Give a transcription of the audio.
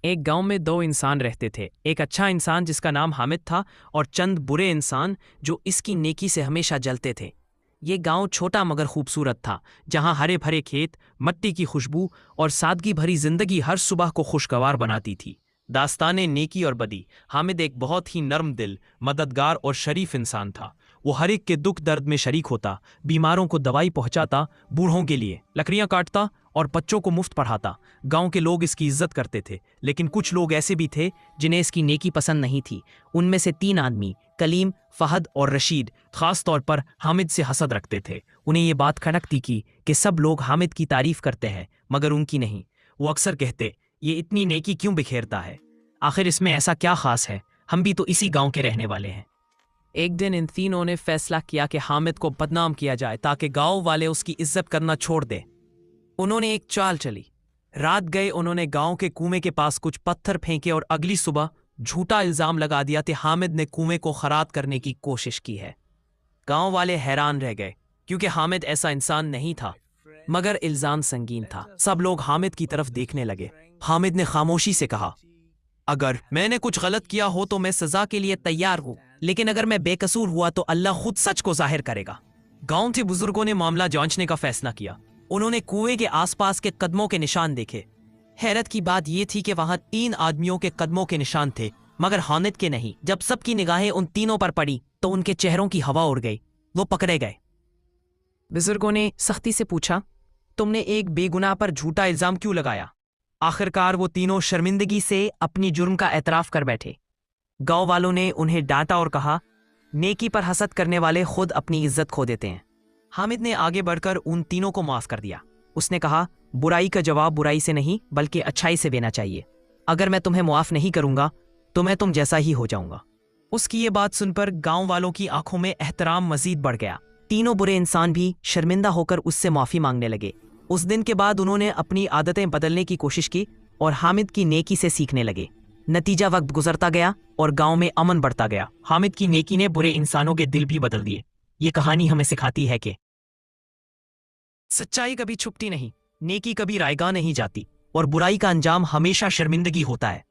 ایک गांव में दो इंसान रहते थे। एक अच्छा इंसान जिसका नाम हामिद था और चंद बुरे इंसान जो इसकी नेकी से हमेशा जलते थे। ये गांव छोटा मगर खूबसूरत था, जहां हरे भरे खेत, मट्टी की खुशबू और सादगी भरी जिंदगी हर सुबह को खुशगवार बनाती थी। दास्ताने नेकी और बदी। हामिद एक बहुत ही नरम दिल, मददगार और शरीफ इंसान था। वो हर एक के दुख दर्द में शरीक होता, बीमारों को दवाई पहुंचाता, बूढ़ों के लिए लकड़ियां काटता और बच्चों को मुफ्त पढ़ाता। गांव के लोग इसकी इज्जत करते थे, लेकिन कुछ लोग ऐसे भी थे जिन्हें इसकी नेकी पसंद नहीं थी। उनमें से 3 आदमी, कलीम, फहद और रशीद, खास तौर पर हामिद से हसद रखते थे। उन्हें ये बात खटकती की कि सब लोग हामिद की तारीफ करते हैं मगर उनकी नहीं। वो अक्सर कहते, ये इतनी नेकी क्यों बिखेरता है? आखिर इसमें ऐसा क्या खास है? हम भी तो इसी गांव के रहने वाले हैं। एक दिन इन तीनों ने फैसला किया कि हामिद को बदनाम किया जाए ताकि गांव वाले उसकी इज्जत करना छोड़ दें। उन्होंने एक चाल चली। रात गए उन्होंने गांव के कुएं के पास कुछ पत्थर फेंके और अगली सुबह झूठा इल्जाम लगा दिया कि हामिद ने कुएं को खराब करने की कोशिश की है। गांव वाले हैरान रह गए क्योंकि हामिद ऐसा इंसान नहीं था, मगर इल्जाम संगीन था। सब लोग हामिद की तरफ देखने लगे। हामिद ने खामोशी से कहा, अगर मैंने कुछ गलत किया हो तो मैं सजा के लिए तैयार हूं, लेकिन अगर मैं बेकसूर हुआ तो अल्लाह खुद सच को जाहिर करेगा। गांव के बुजुर्गों ने मामला जांचने का फैसला किया। उन्होंने कुएं के आसपास के कदमों के निशान देखे। हैरत की बात यह थी कि वहां 3 आदमियों के कदमों के निशान थे, मगर हामिद के नहीं। जब सबकी निगाहें उन तीनों पर पड़ी तो उनके चेहरों की हवा उड़ गई। वो पकड़े गए। बुजुर्गों ने सख्ती से पूछा, तुमने एक बेगुनाह पर झूठा इल्जाम क्यों लगाया? आखिरकार वो तीनों शर्मिंदगी से अपनी जुर्म का एतराफ कर बैठे। गांव वालों ने उन्हें डांटा और कहा, नेकी पर हसद करने वाले खुद अपनी इज्जत खो देते हैं। हामिद ने आगे बढ़कर उन तीनों को माफ कर दिया। उसने कहा, बुराई का जवाब बुराई से नहीं बल्कि अच्छाई से देना चाहिए। अगर मैं तुम्हें मुआफ नहीं करूंगा तो मैं तुम जैसा ही हो जाऊंगा। उसकी ये बात सुनकर गांव वालों की आंखों में एहतराम मजीद बढ़ गया। तीनों बुरे इंसान भी शर्मिंदा होकर उससे माफी मांगने लगे। उस दिन के बाद उन्होंने अपनी आदतें बदलने की कोशिश की और हामिद की नेकी से सीखने लगे। नतीजा वक्त गुजरता गया और गांव में अमन बढ़ता गया। हामिद की नेकी ने बुरे इंसानों के दिल भी बदल दिए। ये कहानी हमें सिखाती है कि सच्चाई कभी छुपती नहीं, नेकी कभी रायगा नहीं जाती और बुराई का अंजाम हमेशा शर्मिंदगी होता है।